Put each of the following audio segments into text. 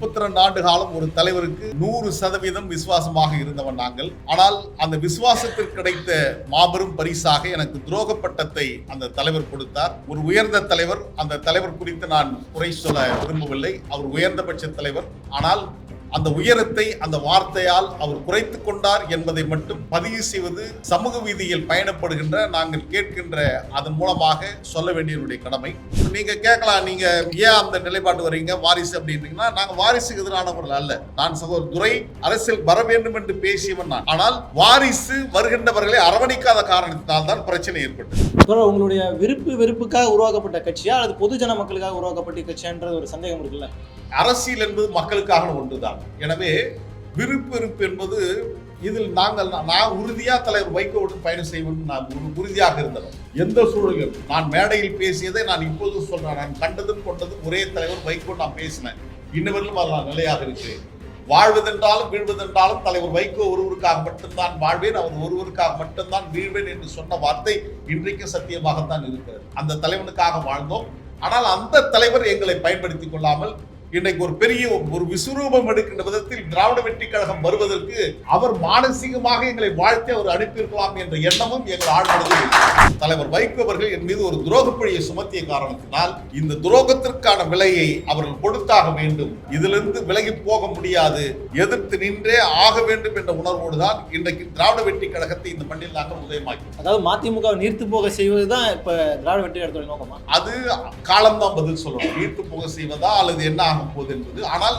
32 ஆண்டு காலம் ஒரு தலைவருக்கு 100% விசுவாசமாக இருந்தவன் நாங்கள். ஆனால் அந்த விசுவாசத்திற்கு கிடைத்த மாபெரும் பரிசாக எனக்கு துரோக பட்டத்தை அந்த தலைவர் கொடுத்தார். ஒரு உயர்ந்த தலைவர், அந்த தலைவர் குறித்து நான் குறை சொல்ல விரும்பவில்லை. அவர் உயர்ந்தபட்ச தலைவர். ஆனால் அந்த உயரத்தை அந்த வார்த்தையால் அவர் குறைத்துக் கொண்டார் என்பதை மட்டும் பதிவு செய்வது சமூக வீதியில் பயணப்படுகின்ற நாங்கள் கேட்கின்ற அதன் மூலமாக சொல்ல வேண்டியவருடைய கடமை. நீங்க கேட்கலாம், நீங்க ஏன் அந்த நிலைப்பாடு வரீங்க வாரிசு அப்படின்றீங்கன்னா, நாங்க வாரிசுக்கு எதிரானவர்கள் அல்ல. நான் சகோதரர் துரை அரசியல் வர வேண்டும் என்று பேசியவன் நான். ஆனால் வாரிசு வருகின்றவர்களை அரவணைக்காத காரணத்தினால் தான் பிரச்சனை ஏற்பட்டது. உங்களுடைய வெறுப்புக்காக உருவாக்கப்பட்ட கட்சியா அல்லது பொதுஜன மக்களுக்காக உருவாக்கப்பட்ட கட்சியான்றது ஒரு சந்தேகம் இருக்குல்ல. அரசியல் என்பது மக்களுக்காக ஒன்றுதான். எனவே விருப்பு என்பது இதில் நான் உறுதியா தலைவர் வைகோவுடன் பயணம் செய்வது நான் உறுதியாக இருந்தவன். எந்த சூழலிலும் நான் மேடையில் பேசியதை நான் இப்போது சொல்றேன். நான் கண்டதும் கொண்டதும் ஒரே தலைவர் வைகோ நான் பேசினேன். இன்னவர்களும் அது நான் நிலையாக இருக்கிறேன். வாழ்வதென்றாலும் வீழ்வதென்றாலும் தலைவர் வைகோ ஒருவருக்காக மட்டும்தான் வாழ்வேன், அவர் ஒருவருக்காக மட்டும்தான் வீழ்வேன் என்று சொன்ன வார்த்தை இன்றைக்கு சத்தியமாகத்தான் இருக்கிறது. அந்த தலைவனுக்காக வாழ்ந்தோம். ஆனால் அந்த தலைவர் எங்களை பயன்படுத்திக் கொள்ளாமல் இன்றைக்கு ஒரு பெரிய ஒரு விஸ்வரூபம் எடுக்கின்ற விதத்தில் திராவிட வெற்றி கழகம் வருவதற்கு அவர் மானசீகமாக எங்களை வாழ்த்தி அவர் அனுப்பியிருக்கலாம் என்ற எண்ணமும் எங்கள் ஆழ்மனதில். தலைவர் வைகோ அவர்கள் என் மீது ஒரு துரோகப்பழியை சுமத்திய காரணத்தினால் இந்த துரோகத்திற்கான விலையை அவர்கள் கொடுத்தாக வேண்டும். இதிலிருந்து விலகி போக முடியாது, எதிர்த்து நின்றே ஆக வேண்டும் என்ற உணர்வோடு தான் இன்றைக்கு திராவிட வெற்றி கழகத்தை இந்த மண்ணில் நாங்கள் உதயமாக்கி. அதாவது மதிமுக நீர்த்து போக செய்வதுதான் இப்ப திராவிட வெற்றி கழகத்தோட நோக்கமா? அது காலம்தான் பதில் சொல்லணும். நீர்த்து போக செய்வதா அல்லது என்ன போது என்பது. ஆனால்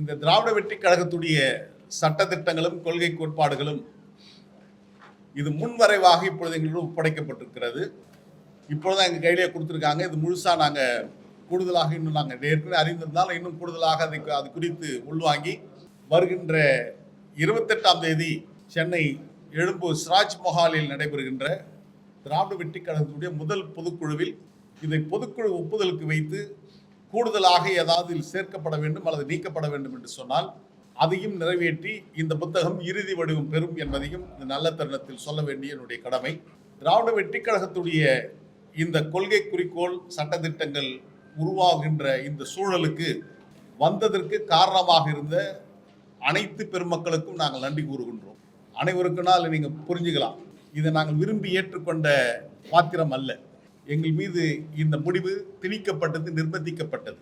இந்த திராவிட வெற்றி கழகத்துடைய சட்டத்திட்டங்களும் கொள்கை கோட்பாடுகளும் இது முன்வரைவாக இப்பொழுது எங்களோடு ஒப்படைக்கப்பட்டிருக்கிறது. இப்பொழுதுதான் எங்கள் கையிலே கொடுத்துருக்காங்க. இது முழுசா நாங்கள் கூடுதலாக இன்னும் நாங்கள் ஏற்கனவே அறிந்திருந்தாலும் இன்னும் கூடுதலாக அது குறித்து உள்வாங்கி வருகின்ற 28ஆம் தேதி சென்னை எழும்பூர் ஸ்ராஜ் மஹாலில் நடைபெறுகின்ற திராவிட வெற்றி கழகத்துடைய முதல் பொதுக்குழுவில் இதை பொதுக்குழு ஒப்புதலுக்கு வைத்து கூடுதலாக ஏதாவது சேர்க்கப்பட வேண்டும் அல்லது நீக்கப்பட வேண்டும் என்று சொன்னால் அதையும் நிறைவேற்றி இந்த புத்தகம் இறுதி வடிவம் பெறும் என்பதையும் இந்த நல்ல தருணத்தில் சொல்ல வேண்டிய என்னுடைய கடமை. திராவிட வெற்றி கழகத்துடைய இந்த கொள்கை குறிக்கோள் சட்டத்திட்டங்கள் உருவாகின்ற இந்த சூழலுக்கு வந்ததற்கு காரணமாக இருந்த அனைத்து பெருமக்களுக்கும் நாங்கள் நன்றி கூறுகின்றோம். அனைவருக்குனால் நீங்கள் புரிஞ்சுக்கலாம், இதை நாங்கள் விரும்பி ஏற்றுக்கொண்ட பாத்திரம் அல்ல. எங்கள் மீது இந்த முடிவு திணிக்கப்பட்டது, நிர்பந்திக்கப்பட்டது.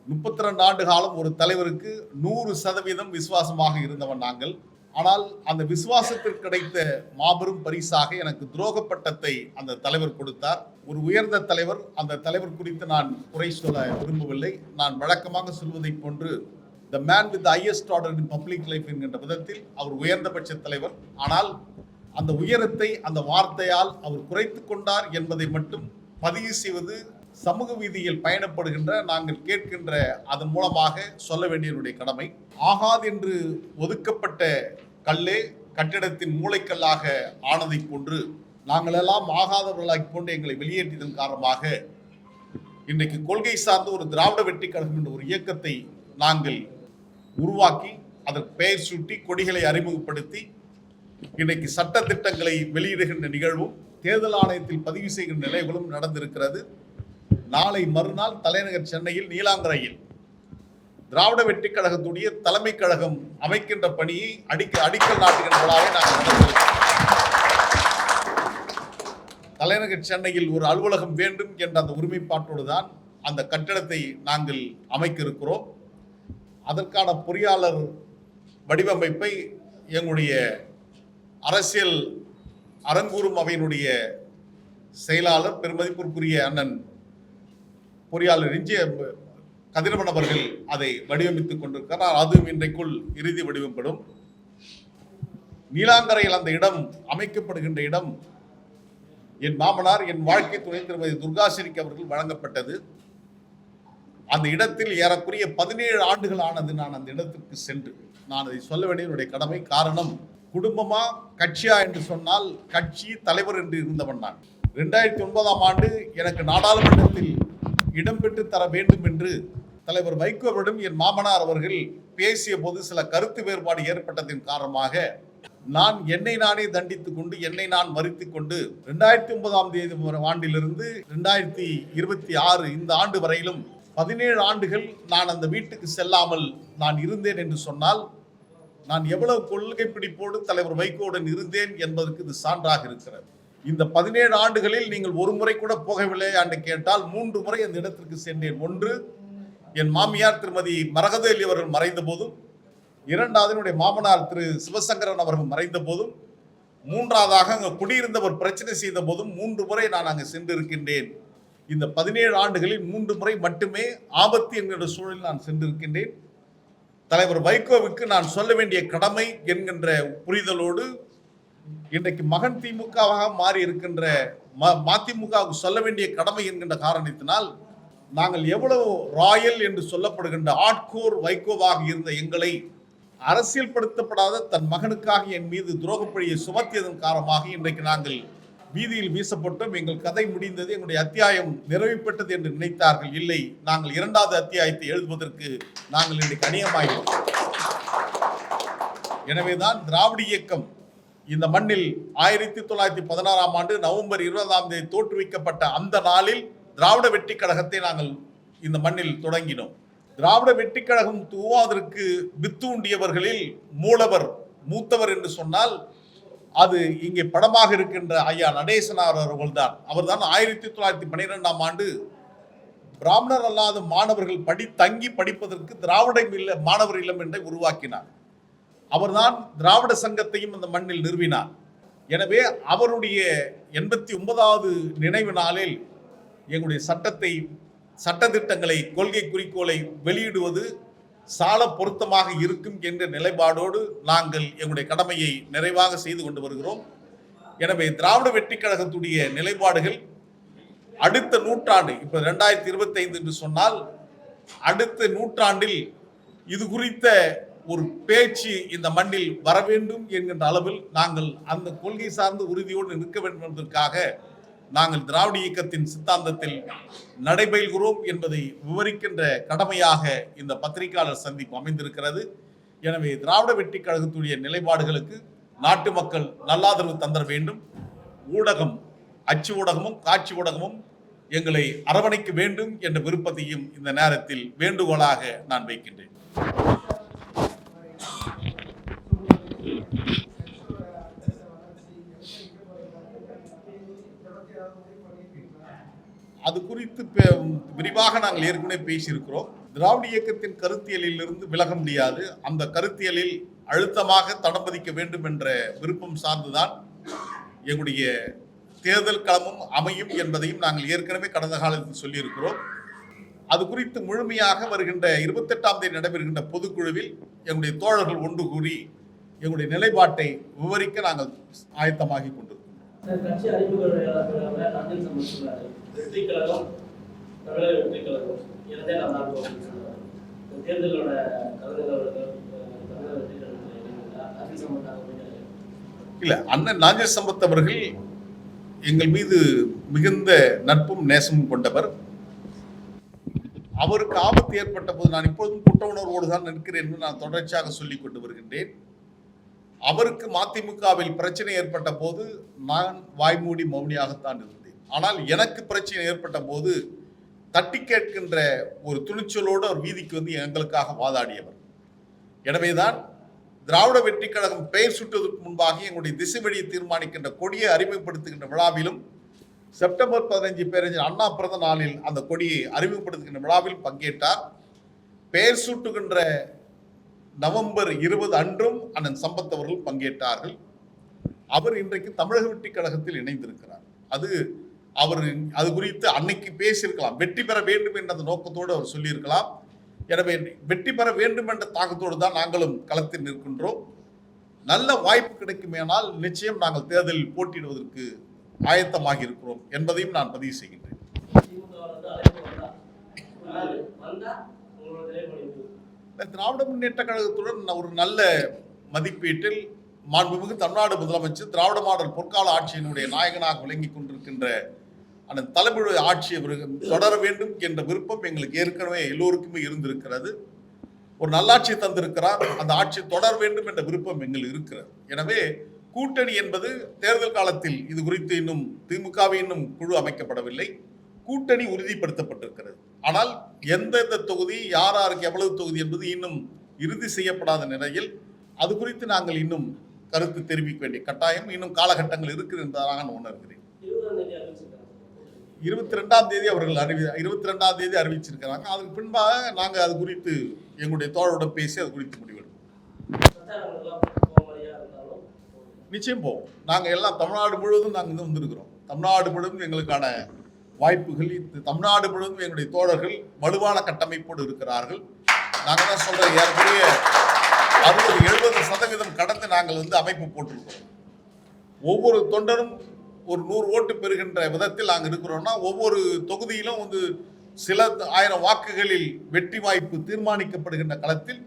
32 ஆண்டு காலம் ஒரு தலைவருக்கு 100% விசுவாசமாக இருந்தவன் நாங்கள். ஆனால் அந்த விசுவாசத்திற்கு கிடைத்த மாபெரும் பரிசாக எனக்கு துரோக பட்டத்தை அந்த தலைவர் கொடுத்தார். ஒரு உயர்ந்த தலைவர், அந்த தலைவர் குறித்து நான் குறை சொல்ல விரும்பவில்லை. நான் வழக்கமாக சொல்வதை போன்று the man with the highest order in public life என்கின்ற விதத்தில் அவர் உயர்ந்தபட்ச தலைவர். ஆனால் அந்த உயரத்தை அந்த வார்த்தையால் அவர் குறைத்துக் கொண்டார் என்பதை மட்டும் பதிவு செய்வது சமூக வீதியில் பயணப்படுகின்ற நாங்கள் கேட்கின்ற அதன் மூலமாக சொல்ல வேண்டியவருடைய கடமை. ஆகாது என்று ஒதுக்கப்பட்ட கல்லே கட்டிடத்தின் மூளைக்கல்லாக ஆனதை போன்று நாங்கள் எல்லாம் ஆகாதவர்களாகி கொண்டு எங்களை வெளியேற்றியதன் காரணமாக இன்றைக்கு கொள்கை சார்ந்த ஒரு திராவிட வெற்றி கழகம் என்ற ஒரு இயக்கத்தை நாங்கள் உருவாக்கி அதற்கு பெயர் சூட்டி கொடிகளை அறிமுகப்படுத்தி இன்றைக்கு சட்ட திட்டங்களை வெளியிடுகின்ற நிகழ்வும் தேர்தல் ஆணையத்தில் பதிவு செய்கின்ற நிலைகளும் நடந்திருக்கிறது. நாளை மறுநாள் தலைநகர் சென்னையில் நீலாங்கரையில் திராவிட வெற்றி கழகத்துடைய தலைமை கழகம் அமைக்கின்ற பணியை அடிக்கல் நாட்டுகின்ற விழாவை நாங்கள் நடத்திருக்கிறோம். தலைநகர் சென்னையில் ஒரு அலுவலகம் வேண்டும் என்ற அந்த உரிமைப்பாட்டோடு தான் அந்த கட்டடத்தை நாங்கள் அமைக்க இருக்கிறோம். அதற்கான பொறியாளர் வடிவமைப்பை எங்களுடைய அரசியல் அரங்கூறும் அவையினுடைய செயலாளர் பெருமதிப்பிற்குரிய அண்ணன் பொறியாளர் கதிரவன் அவர்கள் அதை வடிவமைத்துக் கொண்டிருக்கிறார். அதுவும் இன்றைக்குள் இறுதி வடிவப்படும். நீலாங்கரையில் அந்த இடம் அமைக்கப்படுகின்ற இடம் என் மாமனார், என் வாழ்க்கை துணை திருமதி துர்காசிரிக்கு அவர்கள் வழங்கப்பட்டது. அந்த இடத்தில் ஏறக்குறைய 17 ஆண்டுகள் ஆனது நான் அந்த இடத்திற்கு சென்று. நான் அதை சொல்ல வேண்டிய என்னுடைய கடமை. காரணம், குடும்பமா கட்சியா என்று சொன்னால் கட்சி தலைவர் என்று இருந்தவன் நான். 2009ஆம் ஆண்டு எனக்கு நாடாளுமன்றத்தில் இடம்பெற்று தர வேண்டும் என்று தலைவர் வைகோவிடம் என் மாமனார் அவர்கள் பேசிய போது சில கருத்து வேறுபாடு ஏற்பட்டதின் காரணமாக நான் என்னை நானே தண்டித்துக் கொண்டு, என்னை நான் மறித்துக் கொண்டு 2009ஆம் ஆண்டிலிருந்து 2026 இந்த ஆண்டு வரையிலும் 17 ஆண்டுகள் நான் அந்த வீட்டுக்கு செல்லாமல் நான் இருந்தேன் என்று சொன்னால் நான் எவ்வளவு கொள்கை பிடிப்போடு தலைவர் வைகோவுடன் இருந்தேன் என்பதற்கு இது சான்றாக இருக்கிறது. இந்த 17 ஆண்டுகளில் நீங்கள் ஒரு முறை கூட போகவில்லை என்று கேட்டால் 3 முறை அந்த இடத்திற்கு சென்றேன். ஒன்று, என் மாமியார் திருமதி மரகதேலி அவர்கள் மறைந்த போதும், இரண்டாவது என்னுடைய மாமனார் திரு சிவசங்கரன் அவர்கள் மறைந்த போதும், மூன்றாவதாக அங்கு குடியிருந்தவர் பிரச்சனை செய்த போதும் 3 முறை நான் அங்கு சென்றிருக்கின்றேன். இந்த 17 ஆண்டுகளில் 3 முறை மட்டுமே ஆபத்து என்கிற சூழலில் நான் சென்றிருக்கின்றேன். தலைவர் வைகோவுக்கு நான் சொல்ல வேண்டிய கடமை என்கின்ற புரிதலோடு இன்றைக்கு மகன் திமுகவாக மாறி இருக்கின்ற மதிமுகவுக்கு சொல்ல வேண்டிய கடமை என்கின்ற காரணத்தினால் நாங்கள் எவ்வளவு ராயல் என்று சொல்லப்படுகின்ற ஹார்ட்கோர் வைகோவாக இருந்த எங்களை அரசியல்படுத்தப்படாத தன் மகனுக்காக என் மீது துரோகப்பழியை சுமத்தியதன் காரணமாக இன்றைக்கு நாங்கள் வீதியில் வீசப்பட்டோம். எங்கள் கதை முடிந்தது, எங்களுடைய அத்தியாயம் நிறைவுபெற்றது என்று நினைத்தார்கள். இல்லை, நாங்கள் 2வது அத்தியாயத்தை எழுதுவதற்கு நாங்கள் இன்றைக்கு அணியமாகிறோம். எனவேதான் திராவிட இயக்கம் இந்த மண்ணில் 1916ஆம் ஆண்டு நவம்பர் 20ஆம் தேதி தோற்றுவிக்கப்பட்ட அந்த நாளில் திராவிட வெற்றி கழகத்தை நாங்கள் இந்த மண்ணில் தொடங்கினோம். திராவிட வெற்றி கழகம் துவதற்கு வித்தூண்டியவர்களில் மூத்தவர் என்று சொன்னால் அது இங்கே படமாக இருக்கின்ற ஐயா நடேசனார் அவர்கள்தான். அவர்தான் 1912ஆம் ஆண்டு பிராமணர் அல்லாத மாணவர்கள் தங்கி படிப்பதற்கு திராவிட மாணவர் இல்லம் என்றை உருவாக்கினார். அவர்தான் திராவிட சங்கத்தையும் அந்த மண்ணில் நிறுவினார். எனவே அவருடைய 89வது நினைவு நாளில் எங்களுடைய சட்டத்திட்டங்களை, கொள்கை குறிக்கோளை வெளியிடுவது சால பொருத்தமாக இருக்கும் என்ற நிலைப்பாடோடு நாங்கள் எங்களுடைய கடமையை நிறைவாக செய்து கொண்டு வருகிறோம். எனவே திராவிட வெற்றி கழகத்துடைய நிலைப்பாடுகள் அடுத்த நூற்றாண்டு, இப்ப 2025 என்று சொன்னால் அடுத்த நூற்றாண்டில் இது குறித்த ஒரு பேச்சு இந்த மண்ணில் வர வேண்டும் என்கின்ற அளவில் நாங்கள் அந்த கொள்கை சார்ந்த உறுதியோடு நிற்க வேண்டும் என்பதற்காக நாங்கள் திராவிட இயக்கத்தின் சித்தாந்தத்தில் நடைபெறுகிறோம் என்பதை விவரிக்கின்ற கடமையாக இந்த பத்திரிகையாளர் சந்திப்பு அமைந்திருக்கிறது. எனவே திராவிட வெற்றி கழகத்துடைய நிலைப்பாடுகளுக்கு நாட்டு மக்கள் நல்லாதரவு தந்தர வேண்டும். ஊடகம், அச்சு ஊடகமும் காட்சி ஊடகமும் எங்களை அரவணைக்க வேண்டும் என்ற விருப்பத்தையும் இந்த நேரத்தில் வேண்டுகோளாக நான் வைக்கின்றேன். அது குறித்து விரிவாக நாங்கள் ஏற்கனவே பேசியிருக்கிறோம். திராவிட இயக்கத்தின் கருத்தியலில் இருந்து விலக முடியாது. அந்த கருத்தியலில் அழுத்தமாக தடம் பதிக்க வேண்டும் என்ற விருப்பம் சார்ந்துதான் எங்களுடைய தேர்தல் களமும் அமையும் என்பதையும் நாங்கள் ஏற்கனவே கடந்த காலத்தில் சொல்லியிருக்கிறோம். அது குறித்து முழுமையாக வருகின்ற 28ஆம் தேதி நடைபெறுகின்ற பொதுக்குழுவில் எங்களுடைய தோழர்கள் ஒன்று கூறி எங்களுடைய நிலைப்பாட்டை விவரிக்க நாங்கள் ஆயத்தமாகி கொண்டிருக்கிறோம். கட்சி அறிமுக நாஞ்சில் சம்பத் வெற்றி கழகம், தமிழக வெற்றி கழகம் இரண்டே நாம் தேர்தலோட கலந்துள்ளவர்கள் தமிழக வெற்றி கழகத்தில் நாஞ்சில் சம்பத் இல்ல, அண்ணன் நாஞ்சில் சம்பத் அவர்கள் எங்கள் மீது மிகுந்த நட்பும் நேசமும் கொண்டவர். அவருக்கு ஆபத்து ஏற்பட்ட போது நான் இப்போதும் குற்ற உணர்வோடு தான் நிற்கிறேன் என்று நான் தொடர்ச்சியாக சொல்லிக் கொண்டு வருகின்றேன். அவருக்கு மதிமுகவில் பிரச்சனை ஏற்பட்ட போது நான் வாய்மூடி மௌனியாகத்தான் இருந்தேன். ஆனால் எனக்கு பிரச்சனை ஏற்பட்ட போது தட்டி கேட்கின்ற ஒரு துணிச்சலோடு அவர் வீதிக்கு வந்து எங்களுக்காக வாதாடியவர். எனவேதான் திராவிட வெற்றி கழகம் பெயர் சுட்டுவதற்கு முன்பாக எங்களுடைய திசை வழியை தீர்மானிக்கின்ற கொடியை அறிமுகப்படுத்துகின்ற விழாவிலும் செப்டம்பர் 15 பேரறிஞர் அண்ணா பிறந்த நாளில் அந்த கொடியை அறிமுகப்படுத்துகின்ற விழாவில் பங்கேற்றார். பெயர் சூட்டுகின்ற நவம்பர் 20 அன்றும் அண்ணன் சம்பத் அவர்கள் பங்கேற்றார்கள். அவர் இன்றைக்கு தமிழக வெற்றி கழகத்தில் இணைந்திருக்கிறார். அது குறித்து அன்னைக்கு பேசியிருக்கலாம். வெற்றி பெற வேண்டும் என்ற அந்த நோக்கத்தோடு அவர் சொல்லியிருக்கலாம். எனவே வெற்றி பெற வேண்டும் என்ற தாக்கத்தோடு தான் நாங்களும் களத்தில் நிற்கின்றோம். நல்ல வாய்ப்பு கிடைக்குமேனால் நிச்சயம் நாங்கள் தேர்தலில் போட்டியிடுவதற்கு ஆயத்தமாகி இருக்கிறோம் என்பதையும் நான் பதிவு செய்கின்றேன். திராவிட முன்னேற்ற கழகத்துடன் ஒரு நல்ல மதிப்பீட்டில் மாண்புமிகு தமிழ்நாடு முதலமைச்சர் திராவிட மாடல் பொற்கால ஆட்சியினுடைய நாயகனாக விளங்கிக் கொண்டிருக்கின்ற அந்த தலைமுறை ஆட்சியை தொடர வேண்டும் என்ற விருப்பம் எங்களுக்கு ஏற்கனவே எல்லோருக்குமே இருந்திருக்கிறது. ஒரு நல்லாட்சி தந்திருக்கிறார், அந்த ஆட்சி தொடர வேண்டும் என்ற விருப்பம் எங்களுக்கு இருக்கிறது. எனவே கூட்டணி என்பது தேர்தல் காலத்தில் இது குறித்து இன்னும் திமுகவை இன்னும் குழு அமைக்கப்படவில்லை. கூட்டணி உறுதிப்படுத்தப்பட்டிருக்கிறது. ஆனால் எந்தெந்த தொகுதி யாருக்கு எவ்வளவு தொகுதி என்பது இன்னும் இறுதி செய்யப்படாத நிலையில் அது குறித்து நாங்கள் இன்னும் கருத்து தெரிவிக்க வேண்டிய கட்டாயம் இன்னும் காலகட்டங்கள் இருக்கிறது என்பதாக நான் உணர்கிறேன். 22ஆம் தேதி அவர்கள் 22ஆம் தேதி அறிவிச்சிருக்கிறாங்க. அதுக்கு பின்பாக நாங்கள் அது குறித்து எங்களுடைய தோழருடன் பேசி அது குறித்து முடிவெடுப்போம். நிச்சயம் போவோம். நாங்கள் எல்லாம் தமிழ்நாடு முழுவதும் நாங்கள் வந்திருக்கிறோம். தமிழ்நாடு முழுவதும் எங்களுக்கான வாய்ப்புகள், தமிழ்நாடு முழுவதும் எங்களுடைய தோழர்கள் வலுவான கட்டமைப்போடு இருக்கிறார்கள். நாங்கள் தான் சொல்கிறோம், ஏற்கனவே 60-70% கடந்து நாங்கள் அமைப்பு போட்டிருக்கிறோம். ஒவ்வொரு தொண்டரும் ஒரு 100 ஓட்டு பெறுகின்ற விதத்தில் நாங்கள் இருக்கிறோம்னா ஒவ்வொரு தொகுதியிலும் சில ஆயிரம் வாக்குகளில் வெற்றி வாய்ப்பு தீர்மானிக்கப்படுகின்ற களத்தில்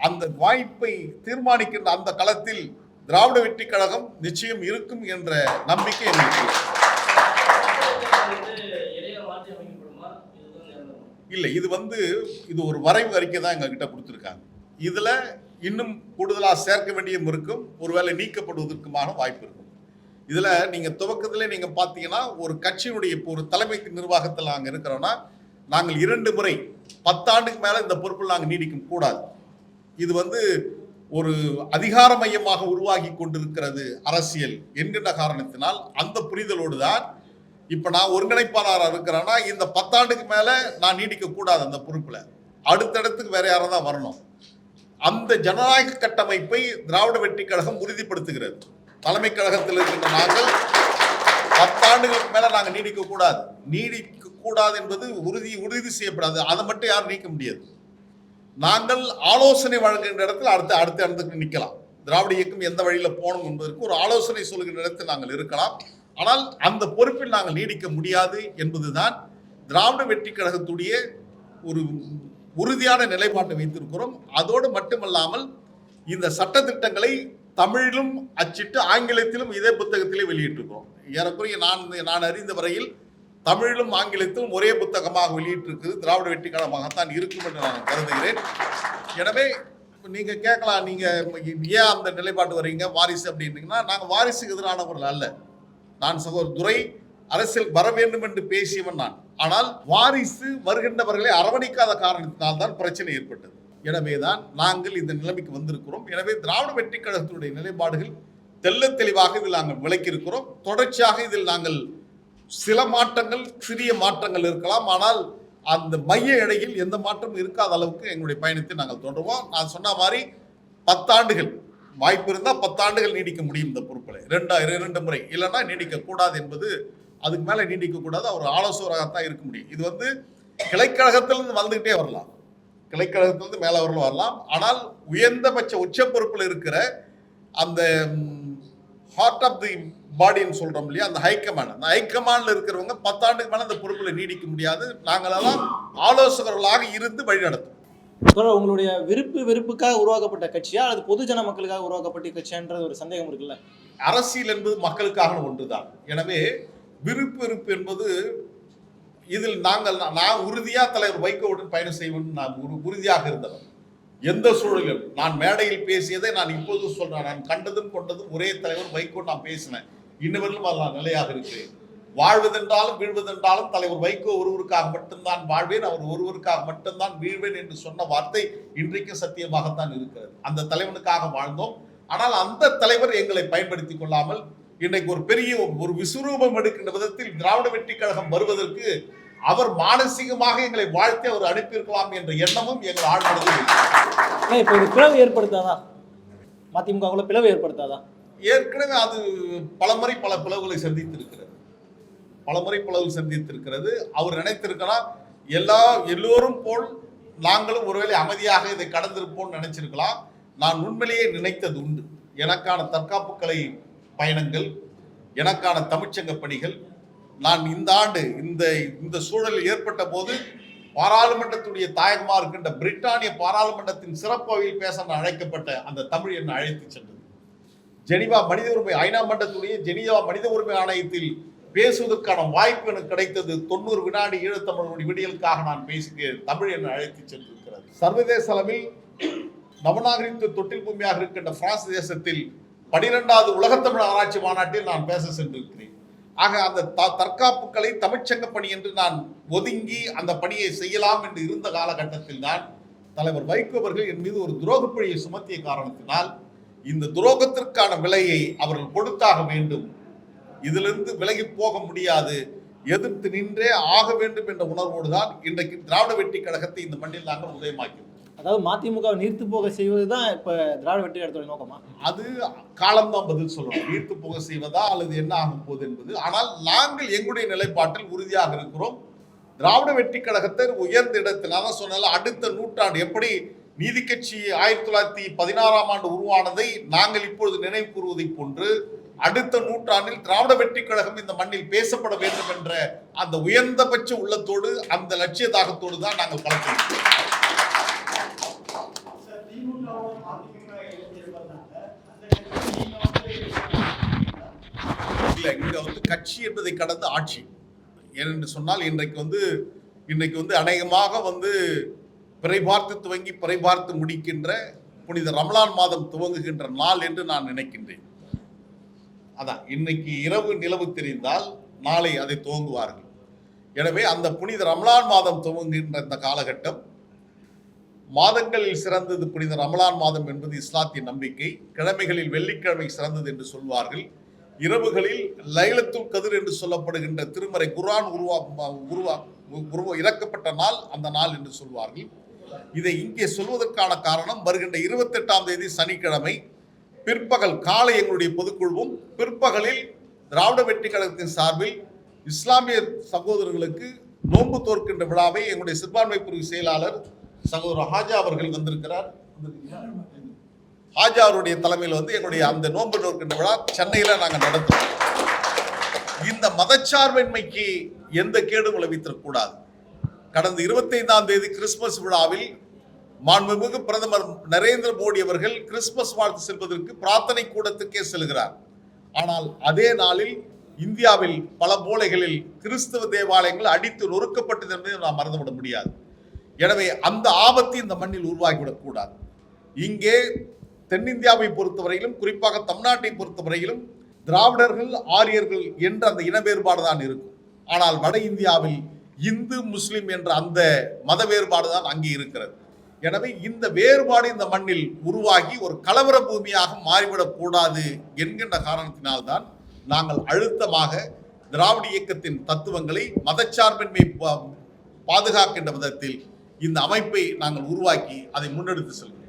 அந்த வாய்ப்பை தீர்மானிக்கின்ற அந்த களத்தில் திராவிட வெற்றி கழகம் நிச்சயம் இருக்கும் என்ற நம்பிக்கை எங்களுக்கு இல்லை. இது ஒரு வரைவு அறிக்கை தான் எங்ககிட்ட கொடுத்துருக்காங்க. இதுல இன்னும் கூடுதலாக சேர்க்க வேண்டியும் இருக்கும், ஒருவேளை நீக்கப்படுவதற்குமான வாய்ப்பு இருக்கும். இதுல நீங்க துவக்கத்திலே நீங்க பாத்தீங்கன்னா ஒரு கட்சியினுடைய ஒரு தலைமை நிர்வாகத்தில் நாங்கள் இருக்கிறோம்னா நாங்கள் 2 முறை 10 ஆண்டுக்கு மேல இந்த பொறுப்பில் நாங்கள் நீடிக்க கூடாது. இது ஒரு அதிகார மையமாக உருவாகி கொண்டிருக்கிறது அரசியல் என்கின்ற காரணத்தினால் அந்த புரிதலோடு தான் இப்ப நான் ஒருங்கிணைப்பாளராக இருக்கிறேன்னா இந்த 10 ஆண்டுக்கு மேல நான் நீடிக்க கூடாது அந்த பொறுப்புல. அடுத்தடுத்துக்கு வேற யாரும் தான் வரணும். அந்த ஜனநாயக கட்டமைப்பை திராவிட வெற்றி கழகம் உறுதிப்படுத்துகிறது. தலைமை கழகத்தில் இருக்கின்ற நாங்கள் 10 ஆண்டுகளுக்கு மேல நாங்கள் நீடிக்க கூடாது என்பது உறுதி செய்யப்படாது. அதை மட்டும் யாரும் நீக்க முடியாது. நாங்கள் ஆலோசனை வழங்குகின்ற இடத்தில் அடுத்த நிற்கலாம். திராவிட இயக்கம் எந்த வழியில போகணும் என்பதற்கு ஒரு ஆலோசனை சொல்கின்ற இடத்தில் நாங்கள் இருக்கலாம். ஆனால் அந்த பொறுப்பில் நாங்கள் நீடிக்க முடியாது என்பதுதான் திராவிட வெற்றி கழகத்துடைய ஒரு உறுதியான நிலைப்பாட்டை வைத்திருக்கிறோம். அதோடு மட்டுமல்லாமல் இந்த சட்டத்திட்டங்களை தமிழிலும் அச்சிட்டு ஆங்கிலத்திலும் இதே புத்தகத்திலே வெளியிட்டிருக்கிறோம். ஏறக்குறைய நான் அறிந்த வரையில் தமிழிலும் ஆங்கிலத்திலும் ஒரே புத்தகமாக வெளியிட்டிருக்கிறது திராவிட வெற்றி கழகமாகத்தான் இருக்கும் என்று நான் கருதுகிறேன். எனவே நீங்க கேட்கலாம், நீங்க ஏன் அந்த நிலைப்பாட்டு வரீங்க வாரிசு அப்படின்னீங்கன்னா, நாங்கள் வாரிசுக்கு எதிரானவர்கள் அல்ல. நான் சகோதரர் துரை அரசியல் வர வேண்டும் என்று பேசியவன் நான். ஆனால் வாரிசு வருகின்றவர்களை அரவணைக்காத காரணத்தினால் தான் பிரச்சனை ஏற்பட்டது. எனவேதான் நாங்கள் இந்த நிலைமைக்கு வந்திருக்கிறோம். எனவே திராவிட வெற்றி கழகத்தினுடைய நிலைப்பாடுகள் தெள்ளத் தெளிவாக இதில் நாங்கள் விளக்கியிருக்கிறோம். தொடர்ச்சியாக இதில் நாங்கள் சில மாற்றங்கள், சிறிய மாற்றங்கள் இருக்கலாம். ஆனால் அந்த மைய இடையில் எந்த மாற்றமும் இருக்காத அளவுக்கு எங்களுடைய பயணத்தை நாங்கள் தொடருவோம். நான் சொன்ன மாதிரி 10 ஆண்டுகள் வாய்ப்பு இருந்தால் 10 ஆண்டுகள் நீடிக்க முடியும் இந்த பொறுப்பில். 2 முறை இல்லைன்னா நீடிக்க கூடாது என்பது, அதுக்கு மேலே நீடிக்க கூடாது. அவர் ஆலோசகராகத்தான் இருக்க முடியும். இது கிளைக்கழகத்திலிருந்து வந்துகிட்டே வரலாம், கிளைக்கழகத்திலிருந்து மேலே வரலாம். ஆனால் உயர்ந்தபட்ச உச்ச பொறுப்பில் இருக்கிற அந்த ஹார்ட் ஆஃப் தி பாடின்னு சொல்றோம் இல்லையா, அந்த ஹைகமாண்ட், அந்த ஹைகமாண்ட்ல இருக்கிறவங்க 10 ஆண்டுக்கு மேலே அந்த பொறுப்பில் நீடிக்க முடியாது. நாங்களெல்லாம் ஆலோசகர்களாக இருந்து வழி நடத்தும். உங்களுடைய வெறுப்புக்காக உருவாக்கப்பட்ட கட்சியா அல்லது பொதுஜன மக்களுக்காக உருவாக்கப்பட்ட கட்சியான்றது ஒரு சந்தேகம் இருக்குல்ல. அரசியல் என்பது மக்களுக்கான ஒன்றுதான். எனவே வெறுப்பு என்பது இதில் நான் உறுதியா தலைவர் வைகோவுடன் பயணம் செய்வேன். நான் உறுதியாக இருந்தவன். எந்த சூழலிலும் நான் மேடையில் பேசியதை நான் இப்போது சொல்றேன். நான் கண்டதும் கொண்டதும் ஒரே தலைவர் வைகோ நான் பேசினேன். இன்னவர்களும் நான் நிலையாக இருக்கிறேன். வாழ்வதென்றாலும் வீழ்வதென்றாலும் தலைவர் வைகோ ஒருவருக்காக மட்டும்தான் வாழ்வேன், அவர் ஒருவருக்காக மட்டும்தான் வீழ்வேன் என்று சொன்ன வார்த்தை இன்றைக்கு சத்தியமாகத்தான் இருக்கிறது. அந்த தலைவனுக்காக வாழ்ந்தோம். ஆனால் அந்த தலைவர் எங்களை பயன்படுத்திக் கொள்ளாமல் இன்றைக்கு ஒரு பெரிய ஒரு விஸ்வரூபம் எடுக்கின்ற விதத்தில் திராவிட வெற்றி கழகம் வருவதற்கு அவர் மானசீகமாக எங்களை வாழ்த்தி அவர் அனுப்பியிருக்கலாம் என்ற எண்ணமும் எங்கள் ஆழ்மனதில். இப்போ இது பிளவு ஏற்படுத்தாதா? மதிமுகவுல பிளவு ஏற்படுத்தாதா? ஏற்கனவே அது பல பிளவுகளை சந்தித்திருக்கிறது. அவர் நினைத்திருக்கலாம் எல்லோரும் போல் நாங்களும் ஒருவேளை அமைதியாக இதை கடந்திருப்போம் நினைச்சிருக்கலாம். நான் உண்மையிலேயே நினைத்தது உண்டு. எனக்கான தற்காப்பு கலை பயணங்கள், எனக்கான தமிழ்ச்சங்க பணிகள், நான் இந்த ஆண்டு இந்த சூழலில் ஏற்பட்ட போது பாராளுமன்றத்துடைய தாயகமாக இருக்கின்ற பிரிட்டானிய பாராளுமன்றத்தின் சிறப்பவையில் பேச அழைக்கப்பட்ட அந்த தமிழ் என்னை அழைத்து சென்றது. ஜெனீவா மனித உரிமை ஐநா மன்றத்துடைய ஜெனீவா மனித உரிமை ஆணையத்தில் பேசுவதற்கான வாய்ப்பு எனக்கு கிடைத்தது. 90 வினாடி ஈழத்தமிழனுடைய விடியலுக்காக நான் பேசுகிறேன். தமிழ் என்னை அழைத்து சென்றிருக்கிறது. சர்வதேச அளவில் நவநாகரிக தொட்டில் பூமியாக இருக்கின்ற பிரான்ஸ் தேசத்தில் 12வது உலகத்தமிழ் ஆராய்ச்சி மாநாட்டில் நான் பேச சென்றிருக்கிறேன். ஆக அந்த தற்காப்பு கலை தமிழ்ச்சங்க பணி என்று நான் ஒதுங்கி அந்த பணியை செய்யலாம் என்று இருந்த காலகட்டத்தில் தான் தலைவர் வைகோ அவர்கள் என் மீது ஒரு துரோகப்பழியை சுமத்திய காரணத்தினால் இந்த துரோகத்திற்கான விலையை அவர்கள் கொடுத்தாக வேண்டும், இதிலிருந்து விலகி போக முடியாது, எதிர்த்து நின்றே ஆக வேண்டும் என்ற உணர்வோடு தான் இன்றைக்கு திராவிட வெற்றி கழகத்தை இந்த மண்ணில் நாங்கள் உதயமாக்கிறோம். அதாவது மதிமுக நீர்த்து போக செய்வதுதான் இப்ப திராவிட வெற்றி கழகத்தோட நோக்கமா? அது காலம்தான் பதில் சொல்லணும். நீர்த்து போக செய்வதா அல்லது என்ன ஆகும் போது என்பது. ஆனால் நாங்கள் எங்களுடைய நிலைப்பாட்டில் உறுதியாக இருக்கிறோம். திராவிட வெற்றி கழகத்தை உயர்ந்த இடத்தில் நான் சொன்னால அடுத்த நூற்றாண்டு எப்படி நீதி கட்சி 1916ஆம் ஆண்டு உருவானதை நாங்கள் இப்பொழுது நினைவு கூறுவதை போன்று அடுத்த நூற்றாண்டில் திராவிட வெற்றி கழகம் இந்த மண்ணில் பேசப்பட வேண்டும் என்ற அந்த உயர்ந்தபட்ச உள்ளத்தோடு அந்த லட்சிய தாகத்தோடு தான் நாங்கள் கலக்கிறோம். இல்ல, இங்க கட்சி என்பதை கடந்து ஆட்சி ஏனென்று சொன்னால் இன்றைக்கு அநேகமாக பிறை பார்த்து துவங்கி பிறை பார்த்து முடிக்கின்ற புனித ரமலான் மாதம் துவங்குகின்ற நாள் என்று நான் நினைக்கின்றேன். அதான் இன்னைக்கு இரவு நிலவு தெரிந்தால் நாளை அதை துவங்குவார்கள். எனவே அந்த புனித ரமலான் மாதம் துவங்குகின்ற இந்த காலகட்டம் மாதங்களில் சிறந்தது புனித ரமலான் மாதம் என்பது இஸ்லாத்தின் நம்பிக்கை. கிழமைகளில் வெள்ளிக்கிழமை சிறந்தது என்று சொல்வார்கள். இரவுகளில் லைலத்துல் கதிர் என்று சொல்லப்படுகின்ற திருமறை குர்ஆன் இறக்கப்பட்ட நாள் அந்த நாள் என்று சொல்வார்கள். இதை இங்கே சொல்வதற்கான காரணம் வருகின்ற 28ஆம் தேதி சனிக்கிழமை பிற்பகல் காலை எங்களுடைய பொதுக்குழுவும் பிற்பகலில் திராவிட வெற்றி கழகத்தின் சார்பில் இஸ்லாமிய சகோதரர்களுக்கு நோன்பு தோற்கின்ற விழாவை எங்களுடைய சிறுபான்மை பிரிவு செயலாளர் சகோதரர் ஹாஜா அவர்கள் வந்திருக்கிறார். ஹாஜா அவருடைய தலைமையில் எங்களுடைய அந்த நோன்பு நோக்கின்ற விழா சென்னையில நாங்கள் நடத்துவோம். இந்த மதச்சார்பின்மைக்கு எந்த கேடும் விளைவித்தரக்கூடாது. கடந்த 25ஆம் தேதி கிறிஸ்துமஸ் விழாவில் மாண்புமிகு பிரதமர் நரேந்திர மோடி அவர்கள் கிறிஸ்துமஸ் வாழ்த்து செல்வதற்கு பிரார்த்தனை கூடத்துக்கே செல்கிறார். ஆனால் அதே நாளில் இந்தியாவில் பல மூலைகளில் கிறிஸ்தவ தேவாலயங்கள் அடித்து நொறுக்கப்பட்டது என்பதை நாம் மறந்துவிட முடியாது. எனவே அந்த ஆபத்து இந்த மண்ணில் உருவாகிவிடக் கூடாது. இங்கே தென்னிந்தியாவை பொறுத்தவரையிலும் குறிப்பாக தமிழ்நாட்டை பொறுத்தவரையிலும் திராவிடர்கள் ஆரியர்கள் என்ற அந்த இன வேறுபாடு தான் இருக்கும். ஆனால் வட இந்தியாவில் இந்து முஸ்லிம் என்ற அந்த மத வேறுபாடு தான் அங்கே இருக்கிறது. எனவே இந்த வேறுபாடு இந்த மண்ணில் உருவாகி ஒரு கலவர பூமியாக மாறிவிடக் கூடாது என்கின்ற காரணத்தினால்தான் நாங்கள் அழுத்தமாக திராவிட இயக்கத்தின் தத்துவங்களை மதச்சார்பின்மை பாதுகாக்கின்ற விதத்தில் இந்த அமைப்பை நாங்கள் உருவாக்கி அதை முன்னெடுத்து செல்கிறோம்.